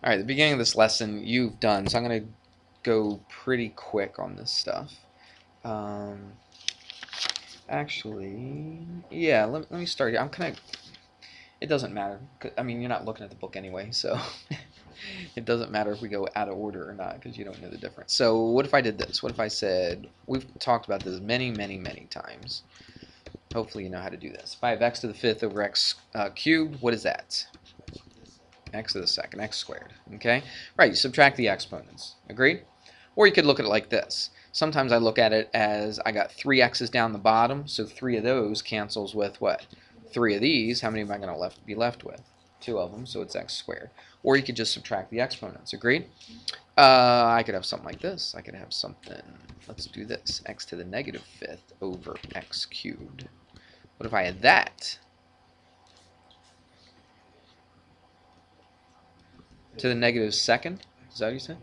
All right, the beginning of this lesson you've done, so I'm going to go pretty quick on this stuff. Um, Actually, yeah, let me start here. It doesn't matter. I mean, you're not looking at the book anyway, so it doesn't matter if we go out of order or not because you don't know the difference. So what if I did this? What if I said, we've talked about this many, many, many times. Hopefully you know how to do this. If I have x to the fifth over x cubed, what is that? X to the second, x squared. Okay? Right, you subtract the exponents. Agreed? Or you could look at it like this. Sometimes I look at it as I got 3x's down the bottom, so 3 of those cancels with what? 3 of these. How many am I going to be left with? 2 of them, so it's x squared. Or you could just subtract the exponents. Agreed? I could have something like this. I could have something, let's do this, x to the negative fifth over x cubed. What if I had that? To the negative second? Is that what you said?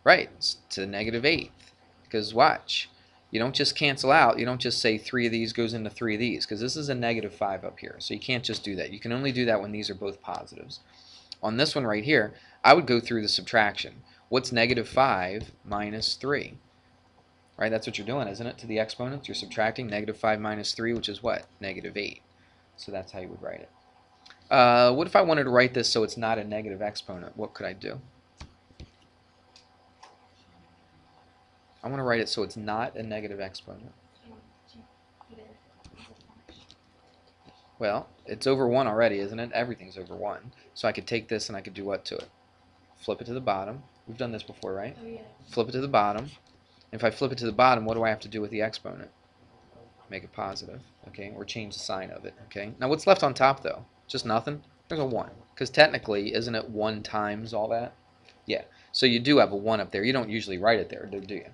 Right, it's to the negative eighth. Because watch, you don't just cancel out. You don't just say 3 of these goes into 3 of these, because this is a negative 5 up here. So you can't just do that. You can only do that when these are both positives. On this one right here, I would go through the subtraction. What's negative 5 minus 3? Right, that's what you're doing, isn't it? To the exponents, you're subtracting negative 5 minus 3, which is what? Negative 8. So that's how you would write it. What if I wanted to write this so it's not a negative exponent? What could I do? I want to write it so it's not a negative exponent. Well, it's over 1 already, isn't it? Everything's over 1. So I could take this and I could do what to it? Flip it to the bottom. We've done this before, right? Oh, yeah. Flip it to the bottom. If I flip it to the bottom, what do I have to do with the exponent? Make it positive, okay? Or change the sign of it, okay? Now what's left on top, though? Just nothing? There's a 1. Because technically, isn't it 1 times all that? Yeah. So you do have a 1 up there. You don't usually write it there, do you?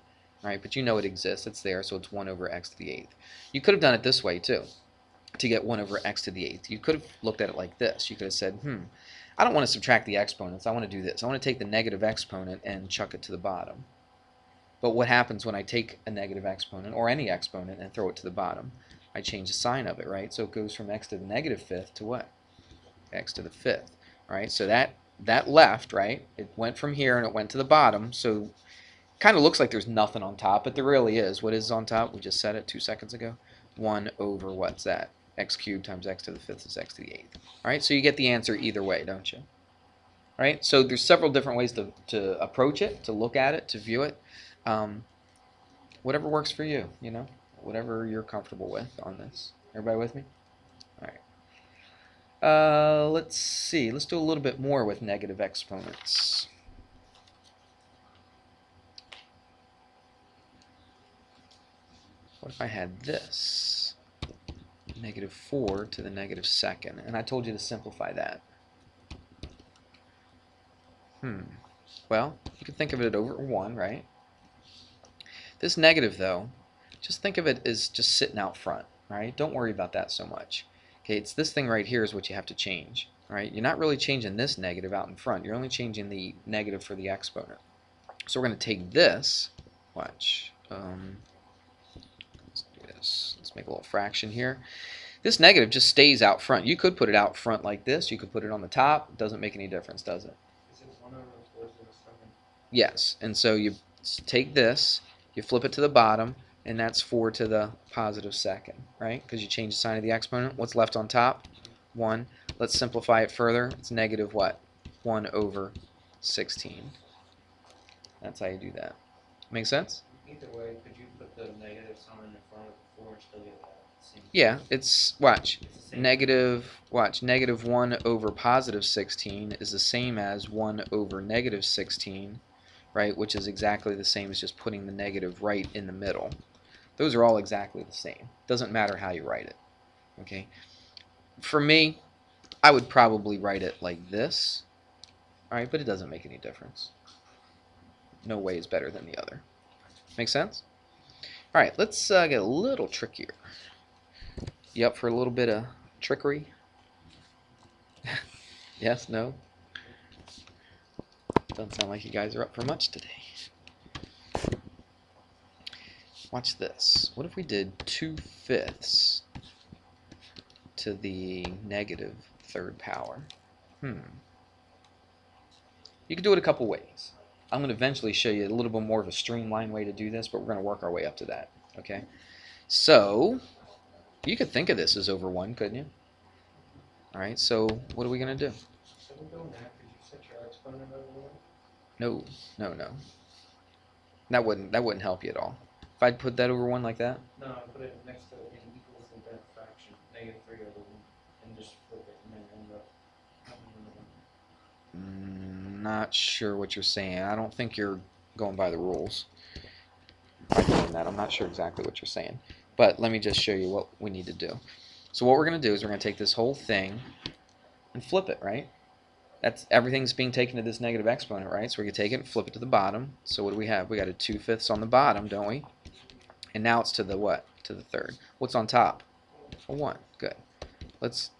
Right? But you know it exists. It's there, so it's 1 over x to the 8th. You could have done it this way, too, to get 1 over x to the 8th. You could have looked at it like this. You could have said, I don't want to subtract the exponents. I want to do this. I want to take the negative exponent and chuck it to the bottom. But what happens when I take a negative exponent, or any exponent, and throw it to the bottom? I change the sign of it, right? So it goes from x to the negative fifth to what? X to the fifth, right? So that left, right? It went from here and it went to the bottom, so kind of looks like there's nothing on top, but there really is. What is on top? We just said it 2 seconds ago. 1 over what's that? X cubed times x to the fifth is x to the eighth. All right, so you get the answer either way, don't you? All right, so there's several different ways to approach it, to look at it, to view it. Whatever works for you, you know, whatever you're comfortable with on this. Everybody with me? All right. Let's see. Let's do a little bit more with negative exponents. What if I had this? Negative 4 to the negative second. And I told you to simplify that. Well, you can think of it over 1, right? This negative, though, just think of it as just sitting out front, right? Don't worry about that so much. Okay, it's this thing right here is what you have to change, right? You're not really changing this negative out in front. You're only changing the negative for the exponent. So we're going to take this, watch, let's do this. Let's make a little fraction here. This negative just stays out front. You could put it out front like this. You could put it on the top. It doesn't make any difference, does it? Is it 1 over 4 to the 7? Yes, and so you take this, you flip it to the bottom, and that's 4 to the positive second, right? Because you change the sign of the exponent. What's left on top? 1. Let's simplify it further. It's negative what? 1 over 16. That's how you do that. Make sense? Either way, could you put the negative sign in front of the 4 and still get that same? Yeah, it's, watch, negative 1 over positive 16 is the same as 1 over negative 16, right, which is exactly the same as just putting the negative right in the middle. Those are all exactly the same. Doesn't matter how you write it. Okay. For me, I would probably write it like this. All right, but it doesn't make any difference. No way is better than the other. Make sense? All right, let's get a little trickier. You up for a little bit of trickery? Yes? No? Doesn't sound like you guys are up for much today. Watch this. What if we did 2/5 to the negative third power? You can do it a couple ways. I'm going to eventually show you a little bit more of a streamlined way to do this, but we're going to work our way up to that. Okay? So, you could think of this as over 1, couldn't you? Alright, so what are we going to do? Shouldn't go now because you set your exponent over 1. No, no, no. That wouldn't help you at all. If I'd put that over 1 like that, No, put it next to n equals the that fraction, -3 over 1, and just flip it and then end up having 1. not sure what you're saying. I don't think you're going by the rules by doing that. I'm not sure exactly what you're saying. But let me just show you what we need to do. So what we're going to do is we're going to take this whole thing and flip it, right? That's everything's being taken to this negative exponent, right? So we're going to take it and flip it to the bottom. So what do we have? We got a 2/5 on the bottom, don't we? And now it's to the what? To the third. What's on top? A 1. Good. Let's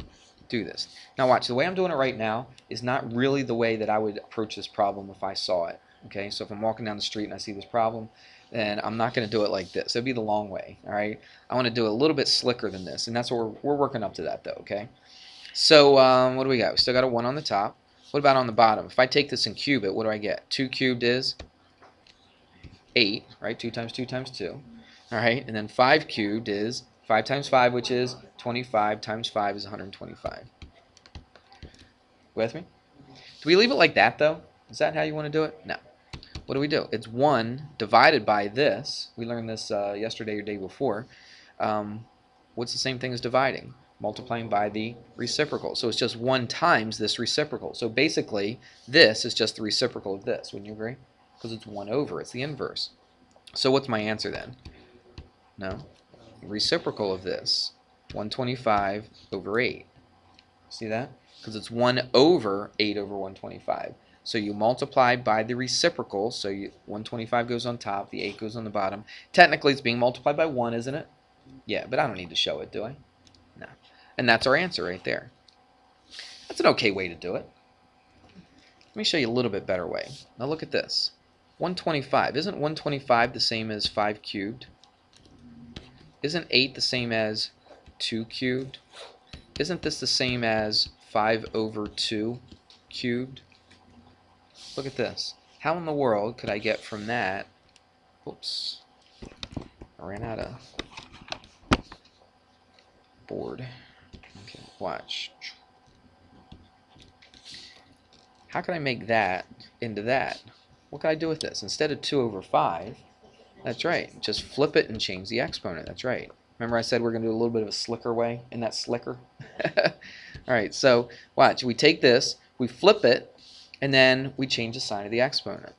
do this. Now watch, the way I'm doing it right now is not really the way that I would approach this problem if I saw it. Okay, so if I'm walking down the street and I see this problem, then I'm not going to do it like this. It'd be the long way, all right? I want to do it a little bit slicker than this, and that's what we're working up to that, though, okay? So what do we got? We still got a 1 on the top. What about on the bottom? If I take this and cube it, what do I get? 2 cubed is 8, right? 2 times 2 times 2. All right, and then 5 cubed is 5 times 5, which is 25, times 5 is 125. With me? Do we leave it like that, though? Is that how you want to do it? No. What do? It's 1 divided by this. We learned this yesterday or day before. What's the same thing as dividing? Multiplying by the reciprocal. So it's just 1 times this reciprocal. So basically, this is just the reciprocal of this. Wouldn't you agree? Because it's 1 over. It's the inverse. So what's my answer then? No? Reciprocal of this. 125 over 8. See that? Because it's 1 over 8 over 125. So you multiply by the reciprocal. So 125 goes on top. The 8 goes on the bottom. Technically, it's being multiplied by 1, isn't it? Yeah, but I don't need to show it, do I? No. And that's our answer right there. That's an okay way to do it. Let me show you a little bit better way. Now look at this. 125. Isn't 125 the same as 5 cubed? Isn't 8 the same as 2 cubed? Isn't this the same as 5 over 2 cubed? Look at this. How in the world could I get from that? Oops. I ran out of board. Okay, watch. How can I make that into that? What can I do with this? Instead of 2 over 5, that's right, just flip it and change the exponent. That's right. Remember I said we're going to do a little bit of a slicker way? Isn't that slicker? Alright, so watch. We take this, we flip it, and then we change the sign of the exponent.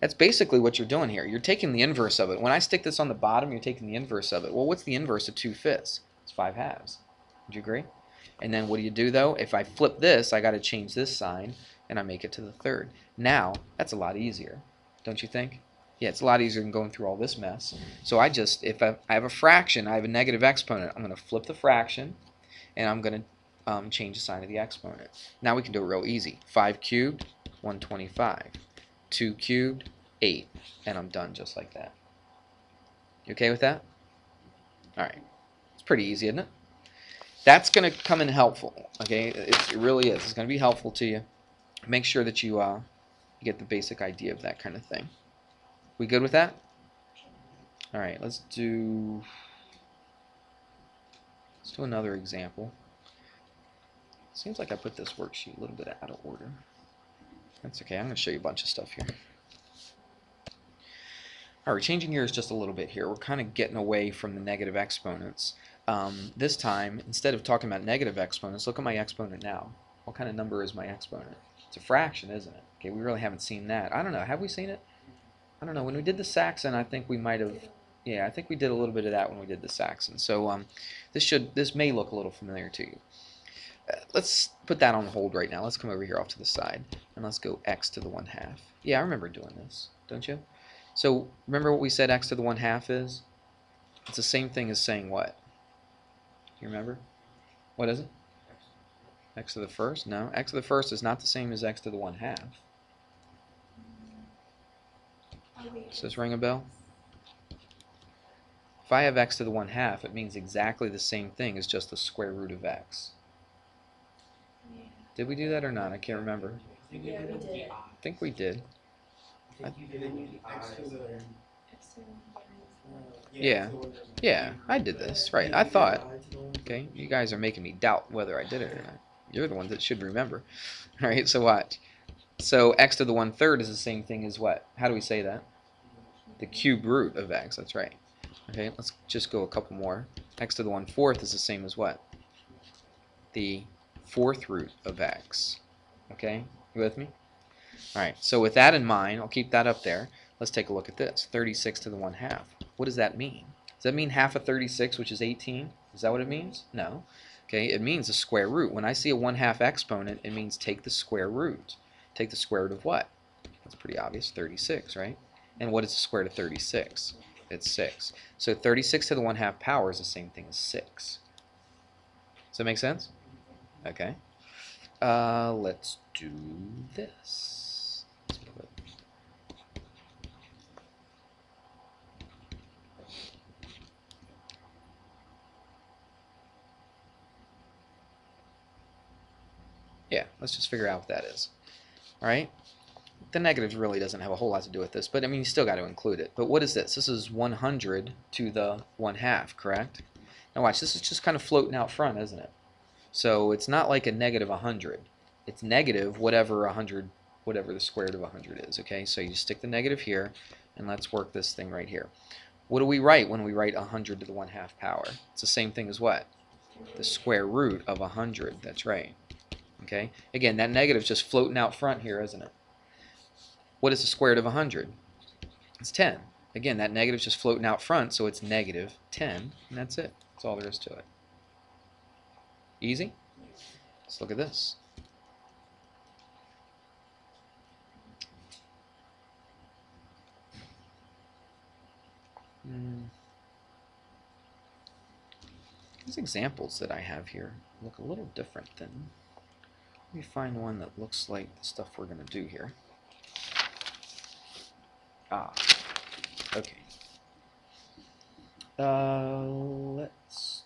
That's basically what you're doing here. You're taking the inverse of it. When I stick this on the bottom, you're taking the inverse of it. Well, what's the inverse of 2/5? It's 5 halves. Would you agree? And then what do you do, though? If I flip this, I got to change this sign, and I make it to the third. Now, that's a lot easier, don't you think? Yeah, it's a lot easier than going through all this mess. So if I have a fraction, I have a negative exponent, I'm going to flip the fraction, and I'm going to change the sign of the exponent. Now we can do it real easy. 5 cubed, 125. 2 cubed, 8. And I'm done just like that. You okay with that? Alright. It's pretty easy, isn't it? That's going to come in helpful. Okay? It really is. It's going to be helpful to you. Make sure that you get the basic idea of that kind of thing. We good with that? Alright, let's do another example. Seems like I put this worksheet a little bit out of order. That's okay. I'm going to show you a bunch of stuff here. Alright, we're changing gears just a little bit here. We're kind of getting away from the negative exponents. This time, instead of talking about negative exponents, look at my exponent now. What kind of number is my exponent? It's a fraction, isn't it? Okay, we really haven't seen that. I don't know. Have we seen it? I don't know. When we did the Saxon, I think we might have. Yeah, I think we did a little bit of that when we did the Saxon. So this may look a little familiar to you. Let's put that on hold right now. Let's come over here off to the side and let's go x to the 1/2. Yeah, I remember doing this, don't you? So remember what we said x to the 1/2 is? It's the same thing as saying what? Do you remember? What is it? X to the first? No, x to the first is not the same as x to the 1/2. Does this ring a bell? If I have x to the 1/2, it means exactly the same thing as just the square root of x. Did we do that or not? I can't remember. think Yeah, it we would did be it. odd. I think we did. I think you did it with the X to eyes. the X to the Yeah. Yeah, I did this. Right. I thought. Okay, you guys are making me doubt whether I did it or not. You're the ones that should remember. All right, so watch. So x to the 1/3 is the same thing as what? How do we say that? The cube root of x. That's right. Okay, let's just go a couple more. X to the 1/4 is the same as what? The 4th root of x. Okay, you with me? All right, so with that in mind, I'll keep that up there. Let's take a look at this. 36 to the 1/2. What does that mean? Does that mean half of 36, which is 18? Is that what it means? No. Okay, it means the square root. When I see a 1/2 exponent, it means take the square root. Take the square root of what? That's pretty obvious, 36, right? And what is the square root of 36? It's 6. So 36 to the 1/2 power is the same thing as 6. Does that make sense? Okay. Let's do this. Let's put yeah, let's just figure out what that is. All right? The negative really doesn't have a whole lot to do with this, but I mean, you still got to include it. But what is this? This is 100 to the 1/2, correct? Now watch, this is just kind of floating out front, isn't it? So it's not like a negative 100. It's negative whatever 100, whatever the square root of 100 is, okay? So you stick the negative here, and let's work this thing right here. What do we write when we write 100 to the 1/2 power? It's the same thing as what? The square root of 100, that's right. Okay? Again, that negative is just floating out front here, isn't it? What is the square root of 100? It's 10. Again, that negative is just floating out front, so it's negative 10, and that's it. That's all there is to it. Easy? Let's look at this. These examples that I have here look a little different than... Let me find one that looks like the stuff we're going to do here. Ah, okay. Let's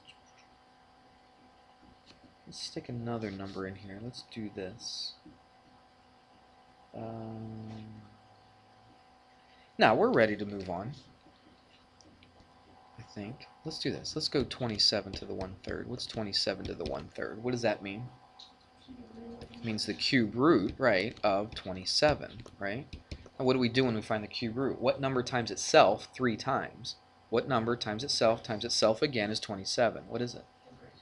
stick another number in here. Let's do this. Now we're ready to move on. I think. Let's do this. Let's go 27 to the 1/3. What's 27 to the 1/3? What does that mean? It means the cube root, right, of 27, right? And what do we do when we find the cube root? What number times itself 3 times? What number times itself again is 27? What is it?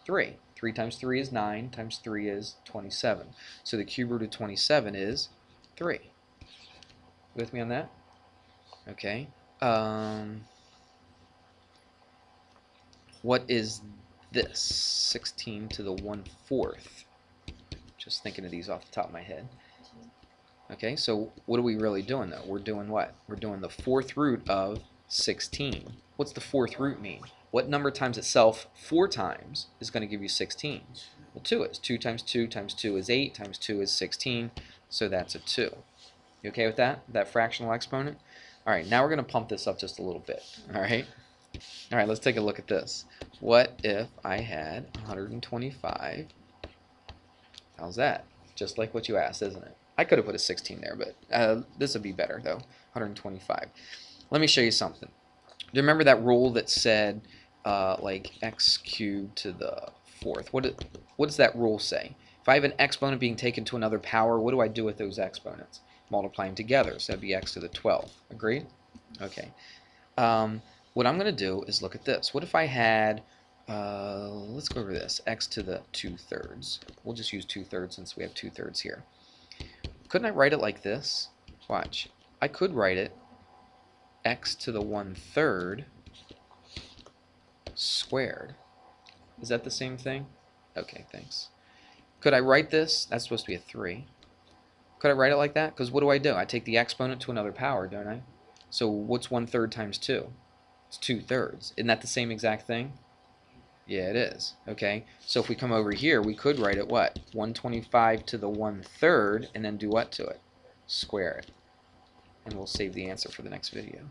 3. 3 times 3 is 9, times 3 is 27. So the cube root of 27 is 3. With me on that? Okay. What is this? 16 to the 1/4. Just thinking of these off the top of my head. Okay, so what are we really doing though? We're doing what? We're doing the 4th root of 16. What's the 4th root mean? What number times itself 4 times is going to give you 16? Well, 2 is. 2 times 2 times 2 is 8, times 2 is 16, so that's a 2. You okay with that? That fractional exponent? Alright, now we're going to pump this up just a little bit. Alright, let's take a look at this. What if I had 125? How's that? Just like what you asked, isn't it? I could have put a 16 there, but this would be better, though. 125. Let me show you something. Do you remember that rule that said, like, x cubed to the 4th? What does that rule say? If I have an exponent being taken to another power, what do I do with those exponents? Multiply them together, so that'd be x to the 12th. Agreed? Okay. What I'm going to do is look at this. What if I had, let's go over this, x to the 2/3. We'll just use 2/3 since we have 2/3 here. Couldn't I write it like this? Watch. I could write it x to the 1/3 squared. Is that the same thing? Okay, thanks. Could I write this? That's supposed to be a 3. Could I write it like that? Because what do? I take the exponent to another power, don't I? So what's 1/3 times 2? It's 2/3. Isn't that the same exact thing? Yeah, it is. Okay, so if we come over here, we could write it what? 125 to the 1/3, and then do what to it? Square it. And we'll save the answer for the next video.